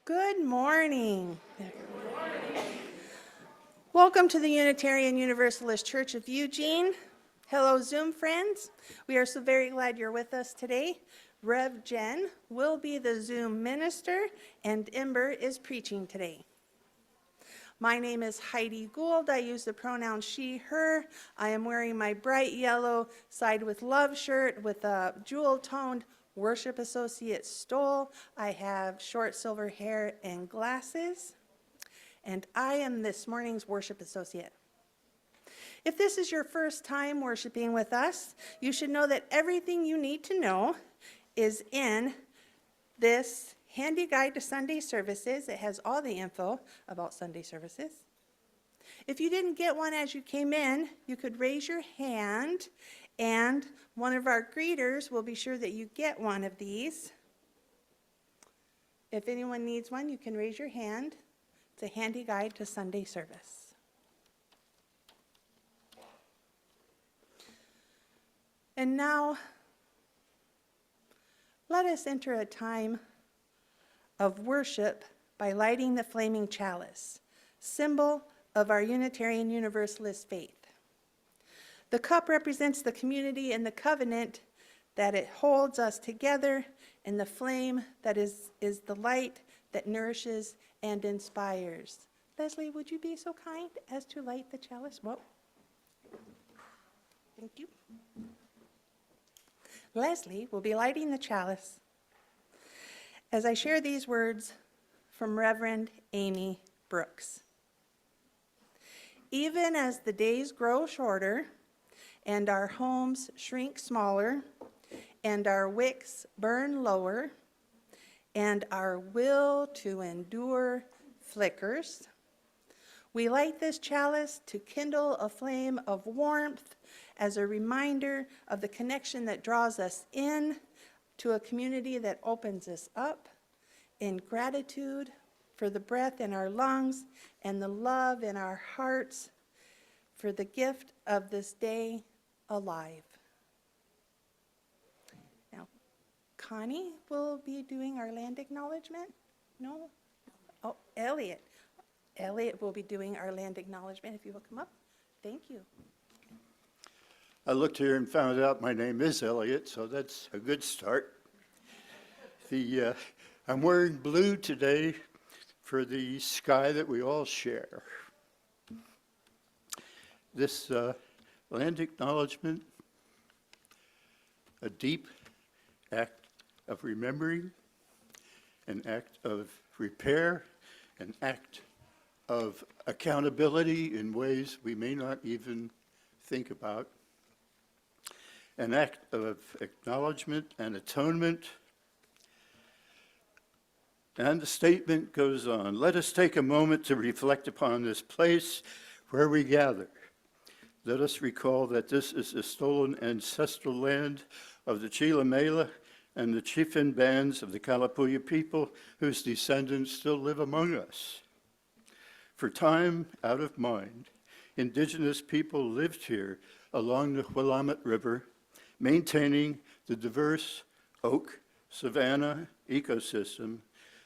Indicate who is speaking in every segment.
Speaker 1: Good morning. Welcome to the Unitarian Universalist Church of Eugene. Hello, Zoom friends. We are so very glad you're with us today. Rev Jen will be the Zoom minister, and Ember is preaching today. My name is Heidi Gould. I use the pronoun she, her. I am wearing my bright yellow Side with Love shirt with a jewel-toned Worship Associate stole. I have short silver hair and glasses, and I am this morning's Worship Associate. If this is your first time worshiping with us, you should know that everything you need to know is in this handy guide to Sunday services. It has all the info about Sunday services. If you didn't get one as you came in, you could raise your hand, and one of our greeters will be sure that you get one of these. If anyone needs one, you can raise your hand. It's a handy guide to Sunday service. And now, let us enter a time of worship by lighting the flaming chalice, symbol of our Unitarian Universalist faith. The cup represents the community and the covenant that it holds us together, and the flame that is the light that nourishes and inspires. Leslie, would you be so kind as to light the chalice? Whoa. Thank you. Leslie will be lighting the chalice as I share these words from Reverend Amy Brooks. Even as the days grow shorter and our homes shrink smaller and our wicks burn lower and our will to endure flickers, we light this chalice to kindle a flame of warmth as a reminder of the connection that draws us in to a community that opens us up, in gratitude for the breath in our lungs and the love in our hearts, for the gift of this day alive. Now, Connie will be doing our land acknowledgement. No? Oh, Elliot. Elliot will be doing our land acknowledgement. If you will come up. Thank you.
Speaker 2: I looked here and found out my name is Elliot, so that's a good start. I'm wearing blue today for the sky that we all share. This land acknowledgement, a deep act of remembering, an act of repair, an act of accountability in ways we may not even think about, an act of acknowledgement and atonement. And the statement goes on, let us take a moment to reflect upon this place where we gather. Let us recall that this is the stolen ancestral land of the Chilamela and the chieftain bands of the Kalapuya people whose descendants still live among us. For time out of mind, indigenous people lived here along the Willamette River, maintaining the diverse oak savanna ecosystem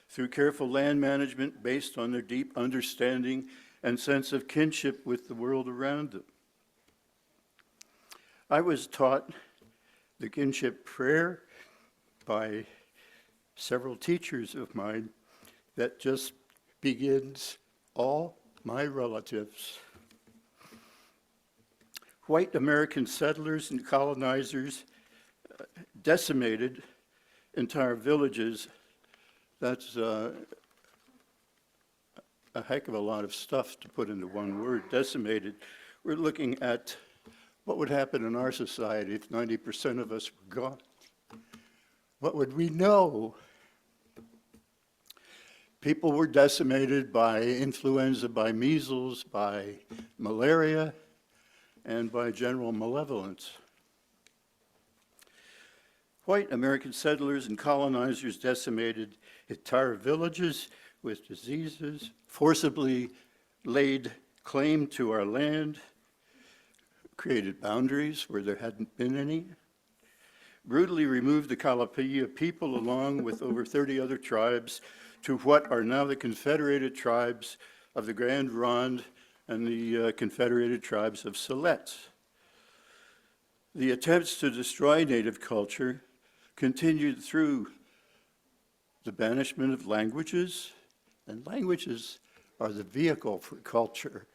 Speaker 2: through careful land management based on their deep understanding and sense of kinship with the world around them. I was taught the kinship prayer by several teachers of mine that just begins, all my relatives. White American settlers and colonizers decimated entire villages. That's a heck of a lot of stuff to put into one word, decimated. We're looking at what would happen in our society if 90% of us were gone. What would we know? People were decimated by influenza, by measles, by malaria, and by general malevolence. White American settlers and colonizers decimated entire villages with diseases, forcibly laid claim to our land, created boundaries where there hadn't been any, brutally removed the Kalapuya people along with over 30 other tribes to what are now the Confederated Tribes of the Grand Ronde and the Confederated Tribes of Siletz. The attempts to destroy Native culture continued through the banishment of languages, and languages are the vehicle for culture,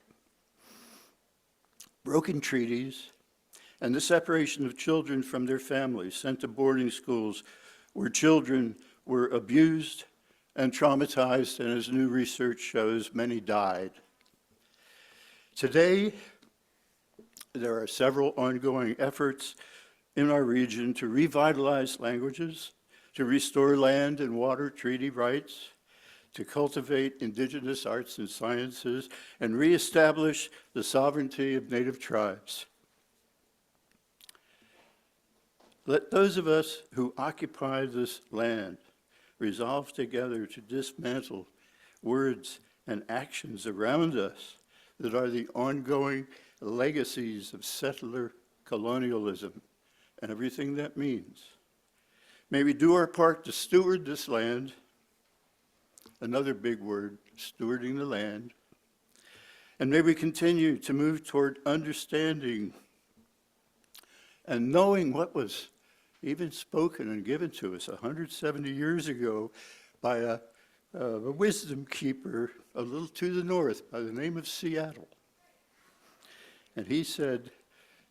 Speaker 2: broken treaties, and the separation of children from their families, sent to boarding schools where children were abused and traumatized, and as new research shows, many died. Today, there are several ongoing efforts in our region to revitalize languages, to restore land and water treaty rights, to cultivate indigenous arts and sciences, and reestablish the sovereignty of Native tribes. Let those of us who occupy this land resolve together to dismantle words and actions around us that are the ongoing legacies of settler colonialism and everything that means. May we do our part to steward this land, another big word, stewarding the land, and may we continue to move toward understanding and knowing what was even spoken and given to us 170 years ago by a wisdom keeper a little to the north by the name of Seattle. And he said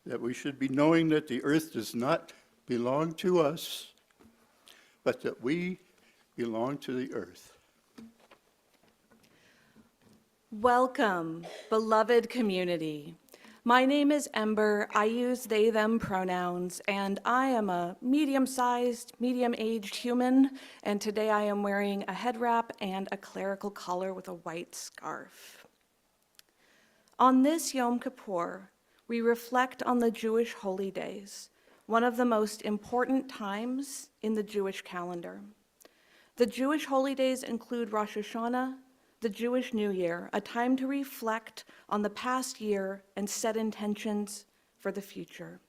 Speaker 2: that we should be knowing that the earth does not belong to us, but that we belong to the earth.
Speaker 3: Welcome, beloved community. My name is Ember. I use they, them pronouns, and I am a medium-sized, medium-aged human, and today I am wearing a head wrap and a clerical collar with a white scarf. On this Yom Kippur, we reflect on the Jewish holy days, one of the most important times in the Jewish calendar. The Jewish holy days include Rosh Hashanah, the Jewish New Year, a time to reflect on the past year and set intentions for the future.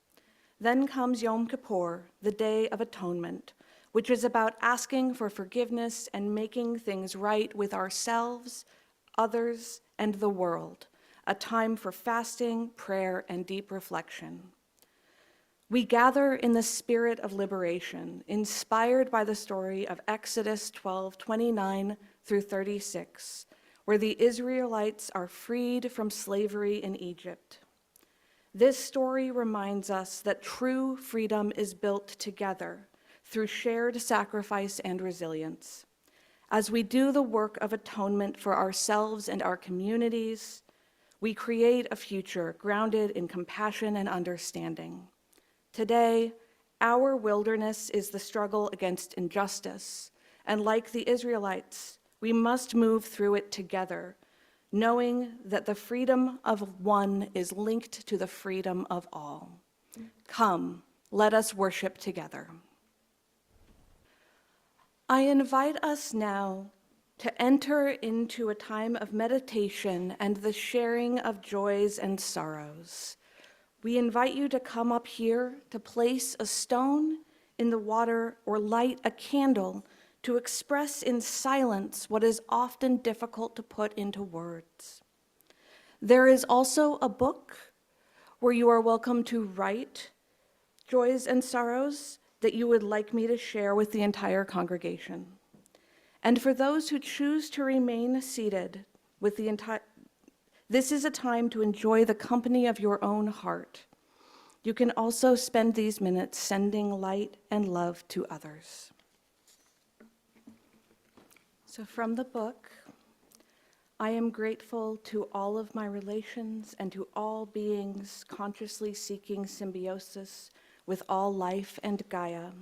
Speaker 3: Then comes Yom Kippur, the Day of Atonement, which is about asking for forgiveness and making things right with ourselves, others, and the world, a time for fasting, prayer, and deep reflection. We gather in the spirit of liberation, inspired by the story of Exodus 12:29 through 36, where the Israelites are freed from slavery in Egypt. This story reminds us that true freedom is built together through shared sacrifice and resilience. As we do the work of atonement for ourselves and our communities, we create a future grounded in compassion and understanding. Today, our wilderness is the struggle against injustice, and like the Israelites, we must move through it together, knowing that the freedom of one is linked to the freedom of all. Come, let us worship together. I invite us now to enter into a time of meditation and the sharing of joys and sorrows. We invite you to come up here to place a stone in the water or light a candle to express in silence what is often difficult to put into words. There is also a book where you are welcome to write joys and sorrows that you would like me to share with the entire congregation. And for those who choose to remain seated with the entire, this is a time to enjoy the company of your own heart. You can also spend these minutes sending light and love to others. So from the book, I am grateful to all of my relations and to all beings consciously seeking symbiosis with all life and Gaia.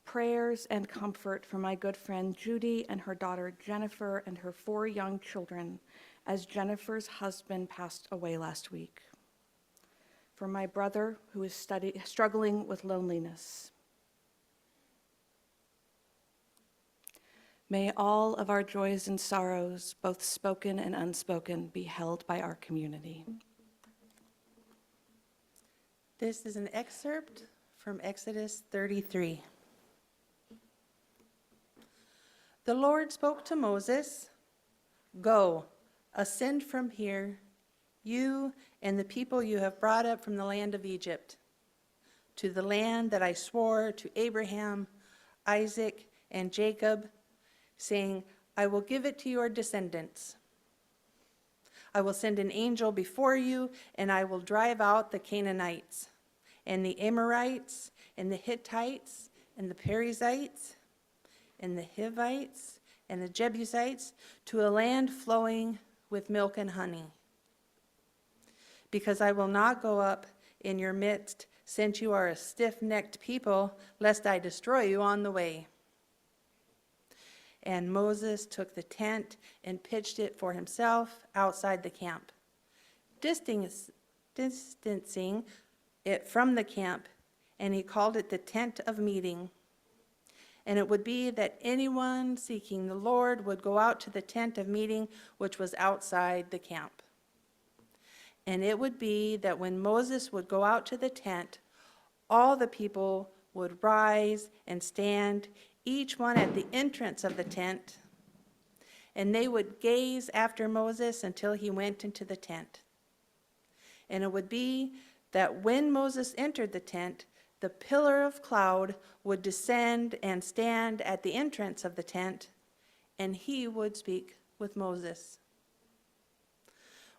Speaker 3: Prayers and comfort for my good friend Judy and her daughter Jennifer and her 4 young children as Jennifer's husband passed away last week. For my brother who is struggling with loneliness. May all of our joys and sorrows, both spoken and unspoken, be held by our community.
Speaker 1: This is an excerpt from Exodus 33. The Lord spoke to Moses, "Go, ascend from here, you and the people you have brought up from the land of Egypt, to the land that I swore to Abraham, Isaac, and Jacob, saying, I will give it to your descendants. I will send an angel before you, and I will drive out the Canaanites, and the Amorites, and the Hittites, and the Perizzites, and the Hivites, and the Jebusites, to a land flowing with milk and honey. Because I will not go up in your midst, since you are a stiff-necked people, lest I destroy you on the way." And Moses took the tent and pitched it for himself outside the camp, distancing it from the camp, and he called it the tent of meeting. And it would be that anyone seeking the Lord would go out to the tent of meeting, which was outside the camp. And it would be that when Moses would go out to the tent, all the people would rise and stand, each one at the entrance of the tent, and they would gaze after Moses until he went into the tent. And it would be that when Moses entered the tent, the pillar of cloud would descend and stand at the entrance of the tent, and he would speak with Moses.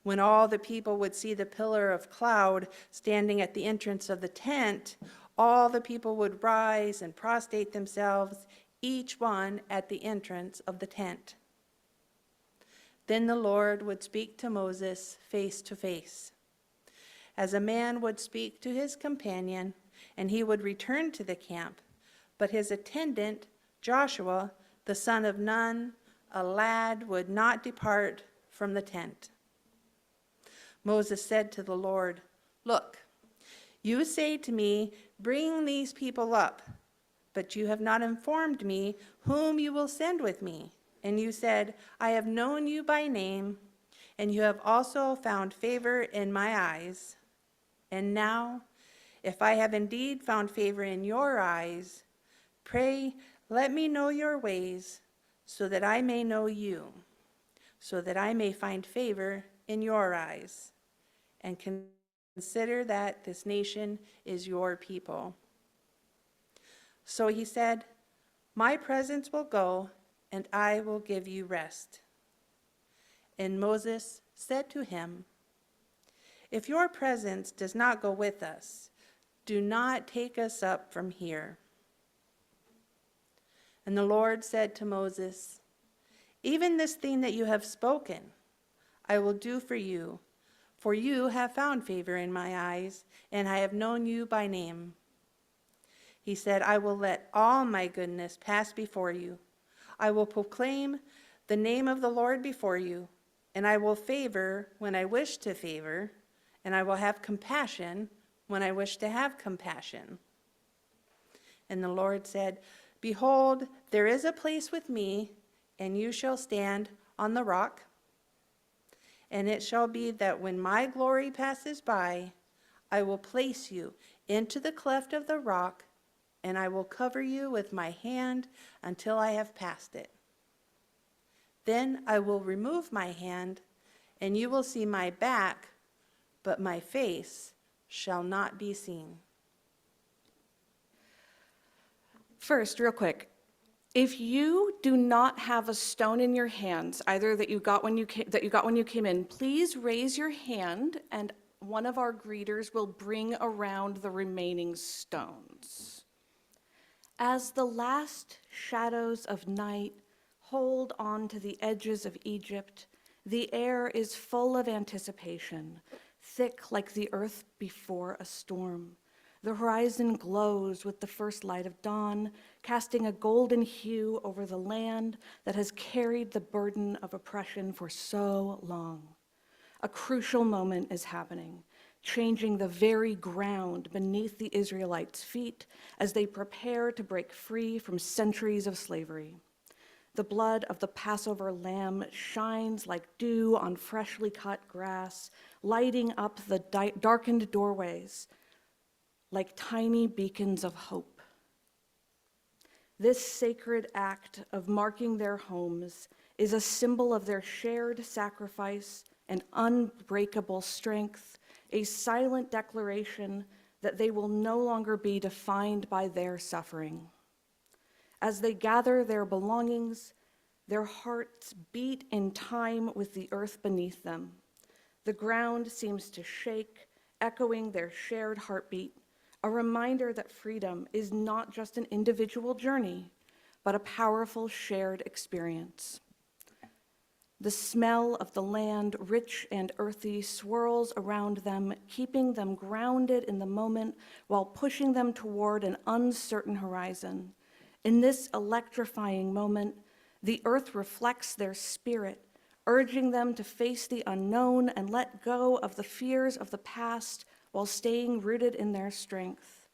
Speaker 1: When all the people would see the pillar of cloud standing at the entrance of the tent, all the people would rise and prostrate themselves, each one at the entrance of the tent. Then the Lord would speak to Moses face to face, as a man would speak to his companion, and he would return to the camp. But his attendant, Joshua, the son of Nun, a lad, would not depart from the tent. Moses said to the Lord, "Look, you say to me, 'Bring these people up,' but you have not informed me whom you will send with me. And you said, 'I have known you by name, and you have also found favor in my eyes.' And now, if I have indeed found favor in your eyes, pray let me know your ways, so that I may know you, so that I may find favor in your eyes, and consider that this nation is your people." So he said, "My presence will go, and I will give you rest." And Moses said to him, "If your presence does not go with us, do not take us up from here." And the Lord said to Moses, "Even this thing that you have spoken, I will do for you have found favor in my eyes, and I have known you by name." He said, "I will let all my goodness pass before you. I will proclaim the name of the Lord before you, and I will favor when I wish to favor, and I will have compassion when I wish to have compassion." And the Lord said, "Behold, there is a place with me, and you shall stand on the rock. And it shall be that when my glory passes by, I will place you into the cleft of the rock, and I will cover you with my hand until I have passed it. Then I will remove my hand, and you will see my back, but my face shall not be seen."
Speaker 3: First, real quick, if you do not have a stone in your hands, either that you got when you came in, please raise your hand, and one of our greeters will bring around the remaining stones. As the last shadows of night hold on to the edges of Egypt, the air is full of anticipation, thick like the earth before a storm. The horizon glows with the first light of dawn, casting a golden hue over the land that has carried the burden of oppression for so long. A crucial moment is happening, changing the very ground beneath the Israelites' feet as they prepare to break free from centuries of slavery. The blood of the Passover lamb shines like dew on freshly cut grass, lighting up the darkened doorways like tiny beacons of hope. This sacred act of marking their homes is a symbol of their shared sacrifice and unbreakable strength, a silent declaration that they will no longer be defined by their suffering. As they gather their belongings, their hearts beat in time with the earth beneath them. The ground seems to shake, echoing their shared heartbeat, a reminder that freedom is not just an individual journey, but a powerful shared experience. The smell of the land, rich and earthy, swirls around them, keeping them grounded in the moment while pushing them toward an uncertain horizon. In this electrifying moment, the earth reflects their spirit, urging them to face the unknown and let go of the fears of the past while staying rooted in their strength.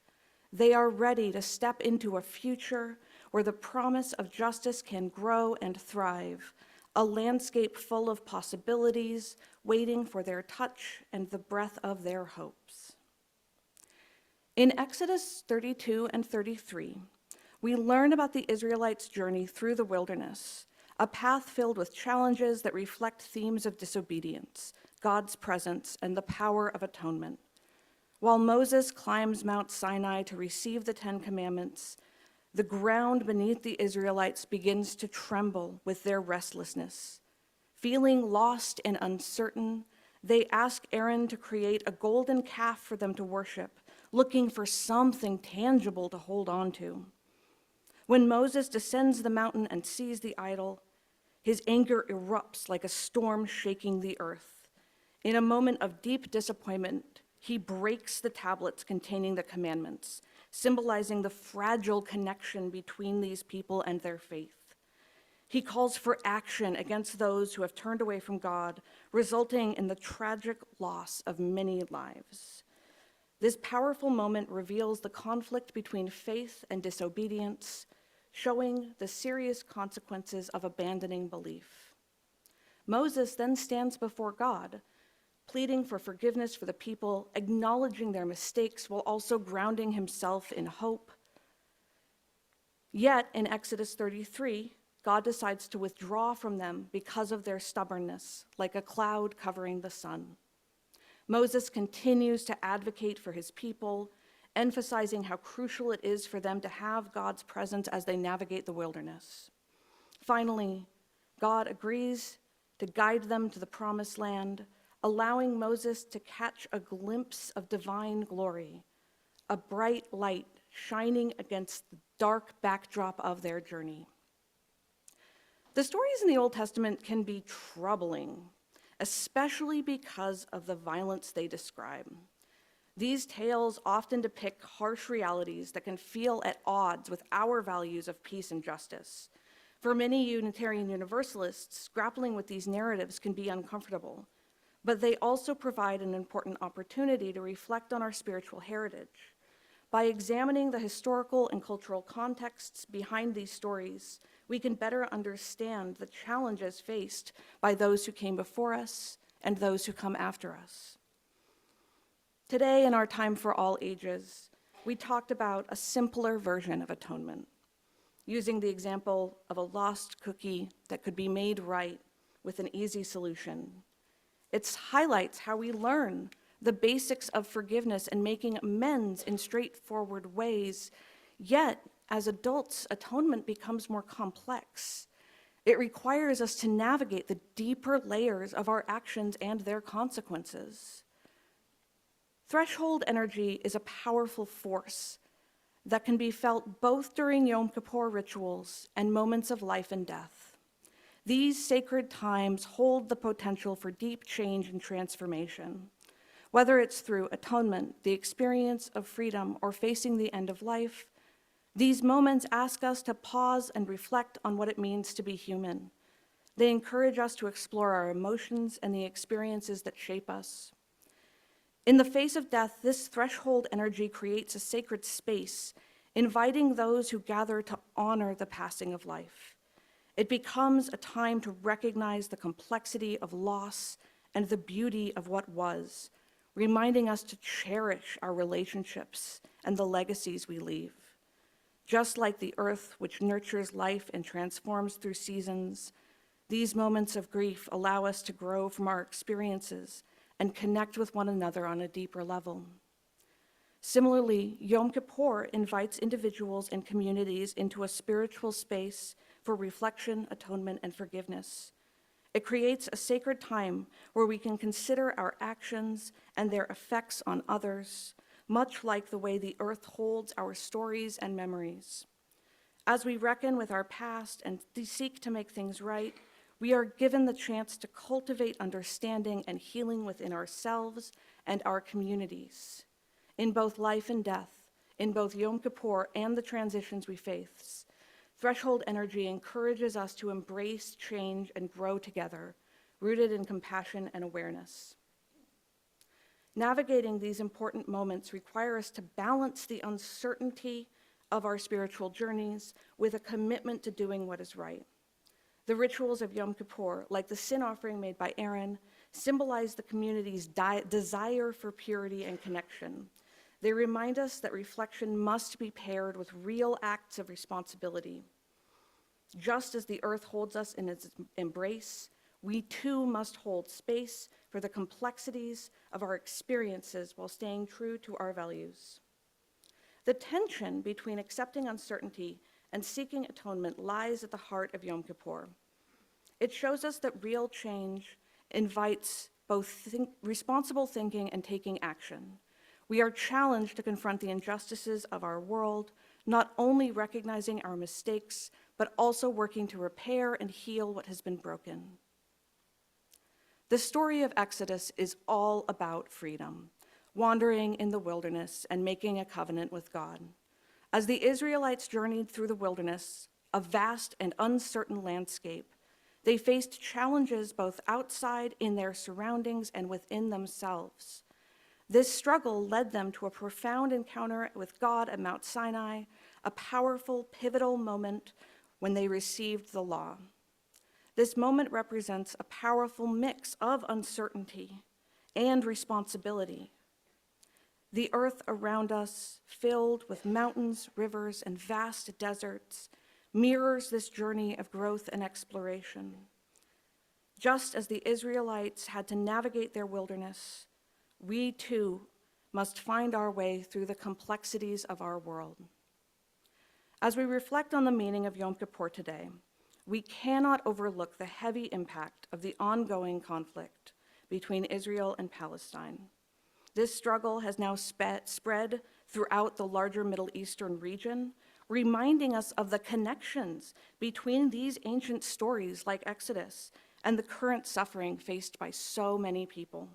Speaker 3: They are ready to step into a future where the promise of justice can grow and thrive, a landscape full of possibilities waiting for their touch and the breath of their hopes. In Exodus 32 and 33, we learn about the Israelites' journey through the wilderness, a path filled with challenges that reflect themes of disobedience, God's presence, and the power of atonement. While Moses climbs Mount Sinai to receive the Ten Commandments, the ground beneath the Israelites begins to tremble with their restlessness. Feeling lost and uncertain, they ask Aaron to create a golden calf for them to worship, looking for something tangible to hold on to. When Moses descends the mountain and sees the idol, his anger erupts like a storm shaking the earth. In a moment of deep disappointment, he breaks the tablets containing the commandments, symbolizing the fragile connection between these people and their faith. He calls for action against those who have turned away from God, resulting in the tragic loss of many lives. This powerful moment reveals the conflict between faith and disobedience, showing the serious consequences of abandoning belief. Moses then stands before God, pleading for forgiveness for the people, acknowledging their mistakes while also grounding himself in hope. Yet, in Exodus 33, God decides to withdraw from them because of their stubbornness, like a cloud covering the sun. Moses continues to advocate for his people, emphasizing how crucial it is for them to have God's presence as they navigate the wilderness. Finally, God agrees to guide them to the promised land, allowing Moses to catch a glimpse of divine glory, a bright light shining against the dark backdrop of their journey. The stories in the Old Testament can be troubling, especially because of the violence they describe. These tales often depict harsh realities that can feel at odds with our values of peace and justice. For many Unitarian Universalists, grappling with these narratives can be uncomfortable, but they also provide an important opportunity to reflect on our spiritual heritage. By examining the historical and cultural contexts behind these stories, we can better understand the challenges faced by those who came before us and those who come after us. Today, in our Time for All Ages, we talked about a simpler version of atonement, using the example of a lost cookie that could be made right with an easy solution. It highlights how we learn the basics of forgiveness and making amends in straightforward ways. Yet, as adults, atonement becomes more complex. It requires us to navigate the deeper layers of our actions and their consequences. Threshold energy is a powerful force that can be felt both during Yom Kippur rituals and moments of life and death. These sacred times hold the potential for deep change and transformation. Whether it's through atonement, the experience of freedom, or facing the end of life, these moments ask us to pause and reflect on what it means to be human. They encourage us to explore our emotions and the experiences that shape us. In the face of death, this threshold energy creates a sacred space, inviting those who gather to honor the passing of life. It becomes a time to recognize the complexity of loss and the beauty of what was, reminding us to cherish our relationships and the legacies we leave. Just like the earth, which nurtures life and transforms through seasons, these moments of grief allow us to grow from our experiences and connect with one another on a deeper level. Similarly, Yom Kippur invites individuals and communities into a spiritual space for reflection, atonement, and forgiveness. It creates a sacred time where we can consider our actions and their effects on others, much like the way the earth holds our stories and memories. As we reckon with our past and seek to make things right, we are given the chance to cultivate understanding and healing within ourselves and our communities. In both life and death, in both Yom Kippur and the transitions we face, threshold energy encourages us to embrace change and grow together, rooted in compassion and awareness. Navigating these important moments require us to balance the uncertainty of our spiritual journeys with a commitment to doing what is right. The rituals of Yom Kippur, like the sin offering made by Aaron, symbolize the community's desire for purity and connection. They remind us that reflection must be paired with real acts of responsibility. Just as the earth holds us in its embrace, we too must hold space for the complexities of our experiences while staying true to our values. The tension between accepting uncertainty and seeking atonement lies at the heart of Yom Kippur. It shows us that real change invites both responsible thinking and taking action. We are challenged to confront the injustices of our world, not only recognizing our mistakes, but also working to repair and heal what has been broken. The story of Exodus is all about freedom, wandering in the wilderness and making a covenant with God. As the Israelites journeyed through the wilderness, a vast and uncertain landscape, they faced challenges both outside in their surroundings and within themselves. This struggle led them to a profound encounter with God at Mount Sinai, a powerful, pivotal moment when they received the law. This moment represents a powerful mix of uncertainty and responsibility. The earth around us, filled with mountains, rivers, and vast deserts, mirrors this journey of growth and exploration. Just as the Israelites had to navigate their wilderness, we too must find our way through the complexities of our world. As we reflect on the meaning of Yom Kippur today, we cannot overlook the heavy impact of the ongoing conflict between Israel and Palestine. This struggle has now spread throughout the larger Middle Eastern region, reminding us of the connections between these ancient stories like Exodus and the current suffering faced by so many people.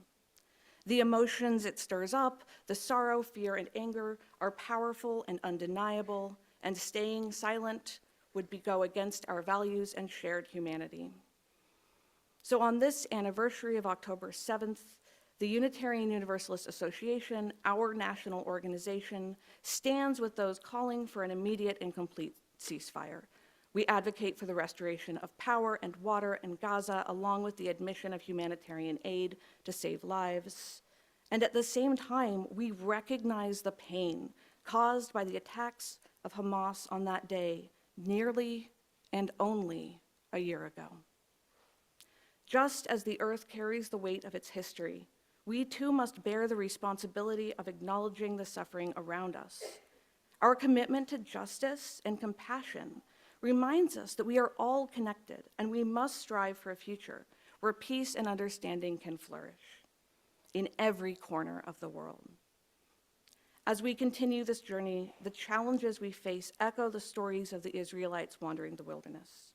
Speaker 3: The emotions it stirs up, the sorrow, fear, and anger, are powerful and undeniable, and staying silent would go against our values and shared humanity. So on this anniversary of October 7th, the Unitarian Universalist Association, our national organization, stands with those calling for an immediate and complete ceasefire. We advocate for the restoration of power and water in Gaza, along with the admission of humanitarian aid to save lives. And at the same time, we recognize the pain caused by the attacks of Hamas on that day, nearly and only a year ago. Just as the earth carries the weight of its history, we too must bear the responsibility of acknowledging the suffering around us. Our commitment to justice and compassion reminds us that we are all connected and we must strive for a future where peace and understanding can flourish in every corner of the world. As we continue this journey, the challenges we face echo the stories of the Israelites wandering the wilderness.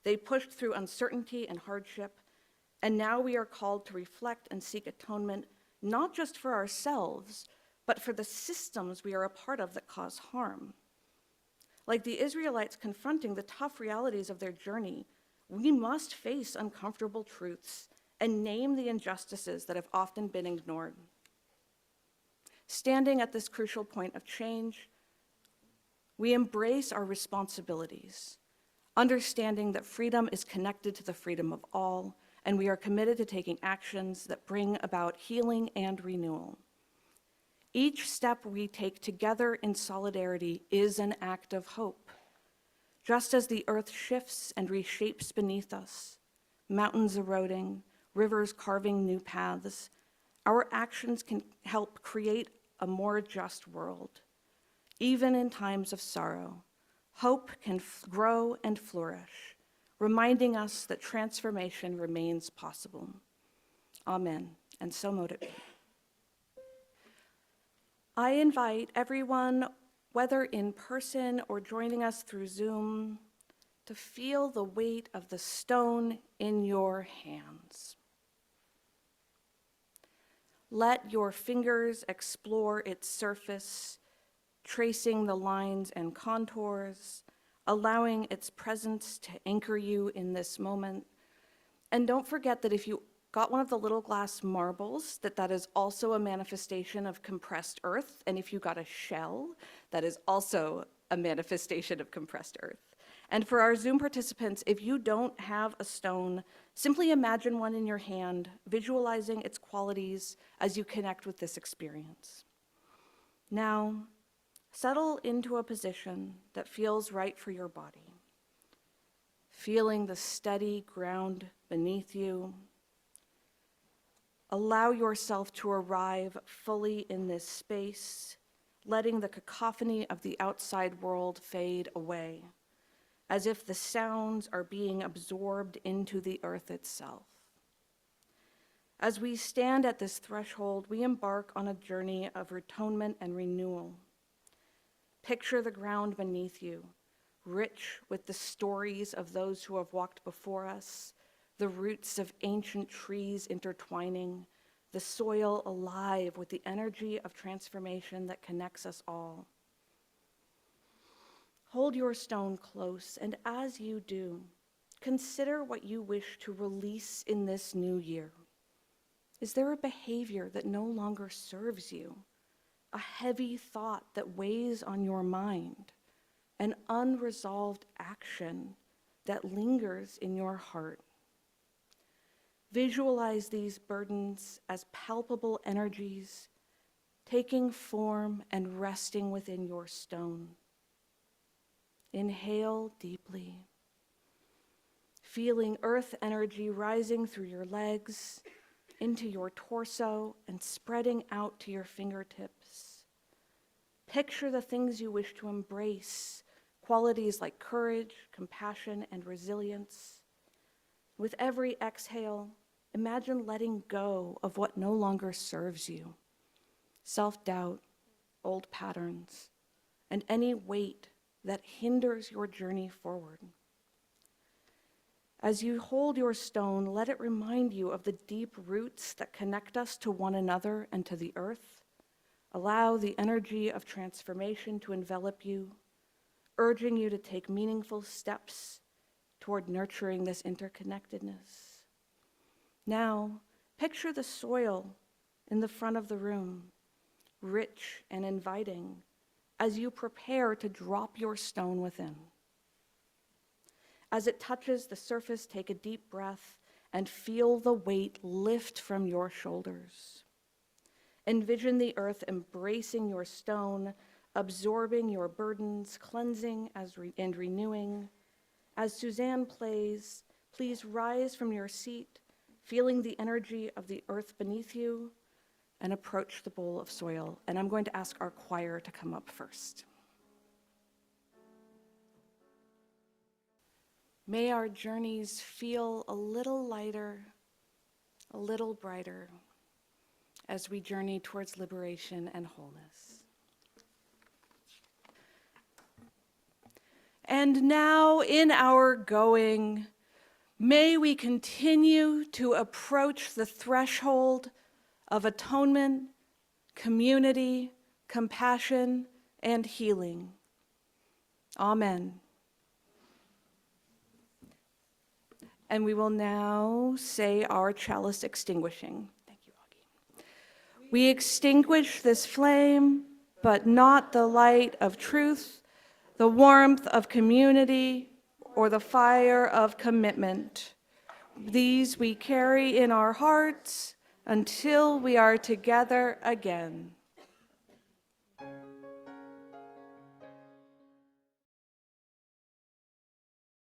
Speaker 3: They pushed through uncertainty and hardship, and now we are called to reflect and seek atonement, not just for ourselves, but for the systems we are a part of that cause harm. Like the Israelites confronting the tough realities of their journey, we must face uncomfortable truths and name the injustices that have often been ignored. Standing at this crucial point of change, we embrace our responsibilities, understanding that freedom is connected to the freedom of all, and we are committed to taking actions that bring about healing and renewal. Each step we take together in solidarity is an act of hope. Just as the earth shifts and reshapes beneath us, mountains eroding, rivers carving new paths, our actions can help create a more just world. Even in times of sorrow, hope can grow and flourish, reminding us that transformation remains possible. Amen, and so mote it be. I invite everyone, whether in person or joining us through Zoom, to feel the weight of the stone in your hands. Let your fingers explore its surface, tracing the lines and contours, allowing its presence to anchor you in this moment. And don't forget that if you got one of the little glass marbles, that is also a manifestation of compressed earth. And if you got a shell, that is also a manifestation of compressed earth. And for our Zoom participants, if you don't have a stone, simply imagine one in your hand, visualizing its qualities as you connect with this experience. Now, settle into a position that feels right for your body, feeling the steady ground beneath you. Allow yourself to arrive fully in this space, letting the cacophony of the outside world fade away, as if the sounds are being absorbed into the earth itself. As we stand at this threshold, we embark on a journey of atonement and renewal. Picture the ground beneath you, rich with the stories of those who have walked before us, the roots of ancient trees intertwining, the soil alive with the energy of transformation that connects us all. Hold your stone close, and as you do, consider what you wish to release in this new year. Is there a behavior that no longer serves you? A heavy thought that weighs on your mind? An unresolved action that lingers in your heart? Visualize these burdens as palpable energies, taking form and resting within your stone. Inhale deeply, feeling earth energy rising through your legs, into your torso, and spreading out to your fingertips. Picture the things you wish to embrace, qualities like courage, compassion, and resilience. With every exhale, imagine letting go of what no longer serves you, self-doubt, old patterns, and any weight that hinders your journey forward. As you hold your stone, let it remind you of the deep roots that connect us to one another and to the earth. Allow the energy of transformation to envelop you, urging you to take meaningful steps toward nurturing this interconnectedness. Now, picture the soil in the front of the room, rich and inviting, as you prepare to drop your stone within. As it touches the surface, take a deep breath and feel the weight lift from your shoulders. Envision the earth embracing your stone, absorbing your burdens, cleansing and renewing. As Suzanne plays, please rise from your seat, feeling the energy of the earth beneath you, and approach the bowl of soil. And I'm going to ask our choir to come up first. May our journeys feel a little lighter, a little brighter, as we journey towards liberation and wholeness. And now, in our going, may we continue to approach the threshold of atonement, community, compassion, and healing. Amen. And we will now say our chalice extinguishing. Thank you, Augie. We extinguish this flame, but not the light of truth, the warmth of community, or the fire of commitment. These we carry in our hearts until we are together again.